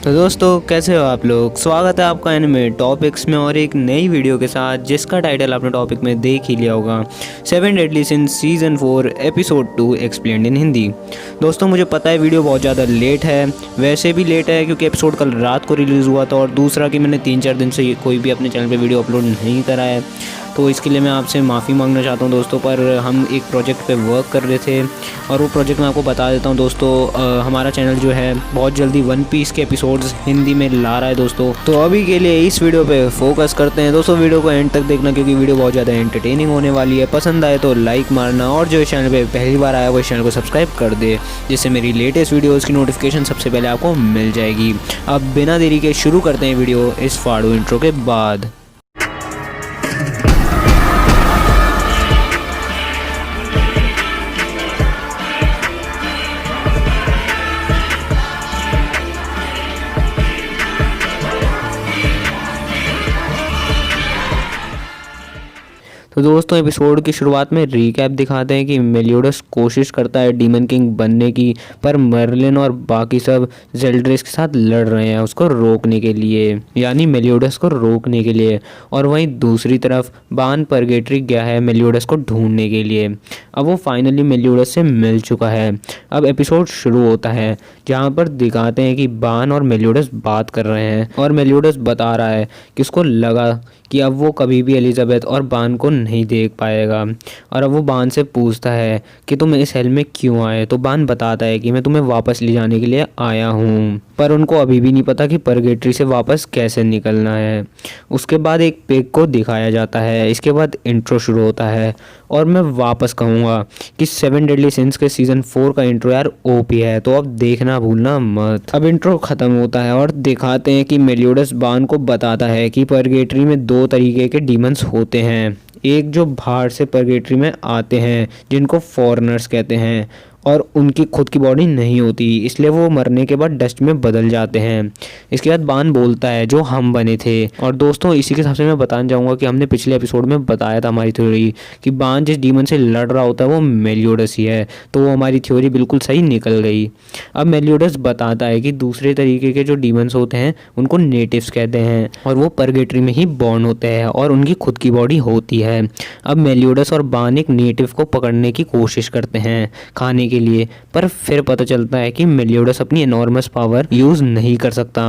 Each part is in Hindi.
तो दोस्तों कैसे हो आप लोग। स्वागत है आपका एनिमे टॉपिक्स में और एक नई वीडियो के साथ जिसका टाइटल आपने टॉपिक में देख ही लिया होगा, 7 deadly since season 4 episode 2 explained इन हिंदी। दोस्तों मुझे पता है वीडियो बहुत ज़्यादा लेट है, वैसे भी लेट है क्योंकि एपिसोड कल रात को रिलीज़ हुआ था और दूसरा कि मैंने 3-4 दिन से कोई भी अपने चैनल पर वीडियो अपलोड नहीं करा है, तो इसके लिए मैं आपसे माफ़ी मांगना चाहता हूं दोस्तों। पर हम एक प्रोजेक्ट पे वर्क कर रहे थे और वो प्रोजेक्ट मैं आपको बता देता हूं दोस्तों। हमारा चैनल जो है बहुत जल्दी वन पीस के एपिसोड्स हिंदी में ला रहा है दोस्तों। तो अभी के लिए इस वीडियो पे फोकस करते हैं दोस्तों। वीडियो को एंड तक देखना क्योंकि वीडियो बहुत ज़्यादा एंटरटेनिंग होने वाली है। पसंद आए तो लाइक मारना और जो इस चैनल पर पहली बार आया वो इस चैनल को सब्सक्राइब कर दे, जिससे मेरी लेटेस्ट वीडियोज़ की नोटिफिकेशन सबसे पहले आपको मिल जाएगी। अब बिना देरी के शुरू करते हैं वीडियो इस फाड़ू इंट्रो के बाद। तो दोस्तों एपिसोड की शुरुआत में रीकैप दिखाते हैं कि मेलियोडस कोशिश करता है डीमन किंग बनने की, पर मर्लिन और बाकी सब जेल्ड्रिस के साथ लड़ रहे हैं उसको रोकने के लिए, यानी मेलियोडस को रोकने के लिए। और वहीं दूसरी तरफ बान परगेटरी गया है मेलियोडस को ढूंढने के लिए। अब वो फाइनली मेलियोडस से मिल चुका है। अब एपिसोड शुरू होता है जहाँ पर दिखाते हैं कि बान और मेलियोडस बात कर रहे हैं और मेलियोडस बता रहा है कि उसको लगा कि अब वो कभी भी एलिजाबेथ और बान को नहीं देख पाएगा। और अब वो बान से पूछता है कि तुम इस हेल में क्यों आए, तो बान बताता है कि मैं तुम्हें वापस ले जाने के लिए आया हूँ, पर उनको अभी भी नहीं पता कि परगेटरी से वापस कैसे निकलना है। उसके बाद एक पेग को दिखाया जाता है। इसके बाद इंट्रो शुरू होता है और मैं वापस कहूँगा कि 7 डेडली सिंस के सीज़न 4 का इंट्रो यार ओपी है, तो अब देखना भूलना मत। अब इंट्रो ख़त्म होता है और दिखाते हैं कि मेलियोडस बान को बताता है कि परगेटरी में 2 तरीके के डीमंस होते हैं। एक जो बाहर से परगेटरी में आते हैं जिनको फॉरेनर्स कहते हैं और उनकी खुद की बॉडी नहीं होती, इसलिए वो मरने के बाद डस्ट में बदल जाते हैं। इसके बाद बान बोलता है जो हम बने थे। और दोस्तों इसी के हिसाब से मैं बताना चाहूँगा कि हमने पिछले एपिसोड में बताया था हमारी थ्योरी कि बान जिस डीमन से लड़ रहा होता है वो मेलियोडस ही है, तो वो हमारी थ्योरी बिल्कुल सही निकल गई। अब मेलियोडस बताता है कि दूसरे तरीके के जो डीमंस होते हैं उनको नेटिव्स कहते हैं और वो परगेटरी में ही बॉर्न होते हैं और उनकी खुद की बॉडी होती है। अब मेलियोडस और बान एक नेटिव को पकड़ने की कोशिश करते हैं खाने के लिए, पर फिर पता चलता है कि मेलियोडस अपनी एनॉर्मस पावर यूज़ नहीं कर सकता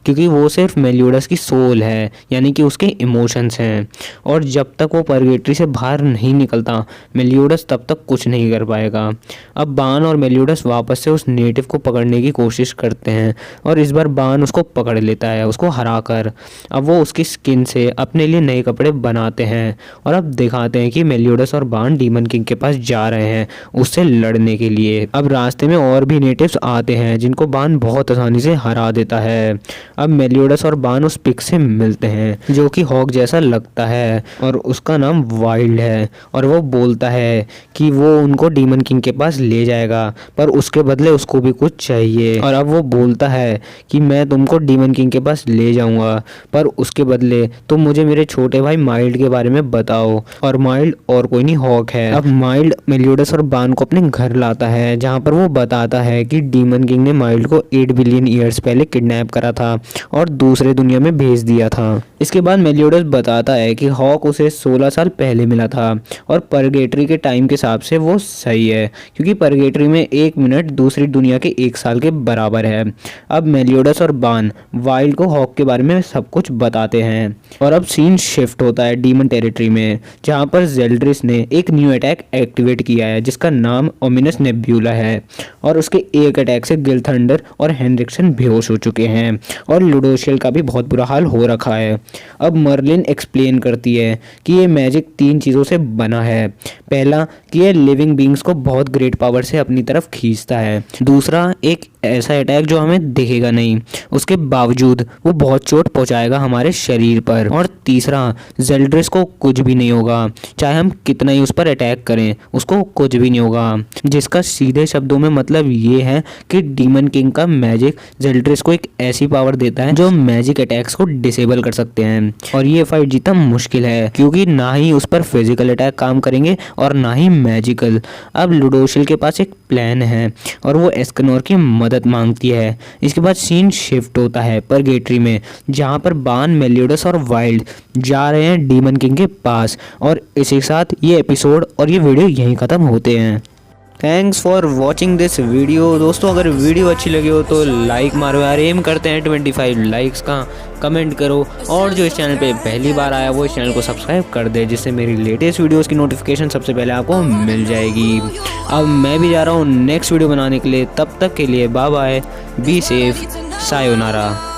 क्योंकि वो सिर्फ मेलियोडस की सोल है, यानी कि उसके इमोशंस हैं। और जब तक वो परगेटरी से बाहर नहीं निकलता मेलियोडस तब तक कुछ नहीं कर पाएगा। अब बान और मेलियोडस वापस से उस नेटिव को पकड़ने की कोशिश करते हैं और इस बार बान उसको पकड़ लेता है, उसको हराकर। अब वो उसकी स्किन से अपने लिए नए कपड़े बनाते हैं और अब दिखाते हैं कि मेलियोडस और बान डीमन किंग के पास जा रहे हैं उससे लड़ने के लिए। अब रास्ते में और भी नेटिव्स आते हैं जिनको बान बहुत आसानी से हरा देता है। अब मेलियोडस और बान उस पिग से मिलते हैं जो कि हॉक जैसा लगता है और उसका नाम वाइल्ड है और वो बोलता है कि वो उनको डीमन किंग के पास ले जाएगा, पर उसके बदले उसको भी कुछ चाहिए। और अब वो बोलता है कि मैं तुमको डीमन किंग के पास ले जाऊंगा, पर उसके बदले तुम मुझे मेरे छोटे भाई माइल्ड के बारे में बताओ। और माइल्ड और कोई नहीं हॉक है। अब माइल्ड मेलियोडस और बान को अपने घर लाता है जहाँ पर वो बताता है कि डीमन किंग ने माइल्ड को 8 बिलियन ईयर्स पहले किडनैप करा था और दूसरे दुनिया में भेज दिया था। इसके बाद मेलियोडस बताता है कि हॉक उसे 16 साल पहले मिला था और परगेटरी के टाइम के हिसाब से वो सही है क्योंकि परगेटरी में 1 मिनट दूसरी दुनिया के 1 साल के बराबर है। अब मेलियोडस और बान वाइल्ड को हॉक के बारे में सब कुछ बताते हैं और अब सीन शिफ्ट होता है डीमन टेरिटरी में जहाँ पर जेल्ड्रिस ने एक न्यू अटैक एक्टिवेट किया है जिसका नाम ओमिनस नेब्यूला है और उसके एक अटैक से गिल थंडर और हेनरिक्सन बेहोश हो चुके हैं और लुडोशियल का भी बहुत बुरा हाल हो रखा है। अब मर्लिन एक्सप्लेन करती है कि ये मैजिक 3 चीज़ों से बना है। पहला कि ये लिविंग बींग्स को बहुत ग्रेट पावर से अपनी तरफ खींचता है। दूसरा एक ऐसा अटैक जो हमें दिखेगा नहीं, उसके बावजूद वो बहुत चोट पहुंचाएगा हमारे शरीर पर। और तीसरा जेल्ड्रिस को कुछ भी नहीं होगा, चाहे हम कितना ही उस पर अटैक करें उसको कुछ भी नहीं होगा, जिसका सीधे शब्दों में मतलब ये है कि डीमन किंग का मैजिक जेल्ड्रिस को एक ऐसी पावर देता है जो मैजिक अटैक्स को डिसेबल कर सकते हैं। और ये फाइट जीतना मुश्किल है क्योंकि ना ही उस पर फिजिकल अटैक काम करेंगे और ना ही मैजिकल। अब लुडोशिल के पास एक प्लान है और वो एस्कनोर की मदद मांगती है। इसके बाद सीन शिफ्ट होता है परगेटरी में, जहाँ पर बान, मेलियोडस और वाइल्ड जा रहे हैं डीमन किंग के पास। और इसी के साथ ये एपिसोड और ये वीडियो यहीं ख़त्म होते हैं। Thanks for watching this video. दोस्तों अगर वीडियो अच्छी लगी हो तो लाइक मारो यार, एम करते हैं 25 लाइक्स का। कमेंट करो और जो इस चैनल पे पहली बार आया वो इस चैनल को सब्सक्राइब कर दे, जिससे मेरी लेटेस्ट वीडियोस की नोटिफिकेशन सबसे पहले आपको मिल जाएगी। अब मैं भी जा रहा हूँ नेक्स्ट वीडियो बनाने के लिए, तब तक के लिए bye bye, be safe, sayonara.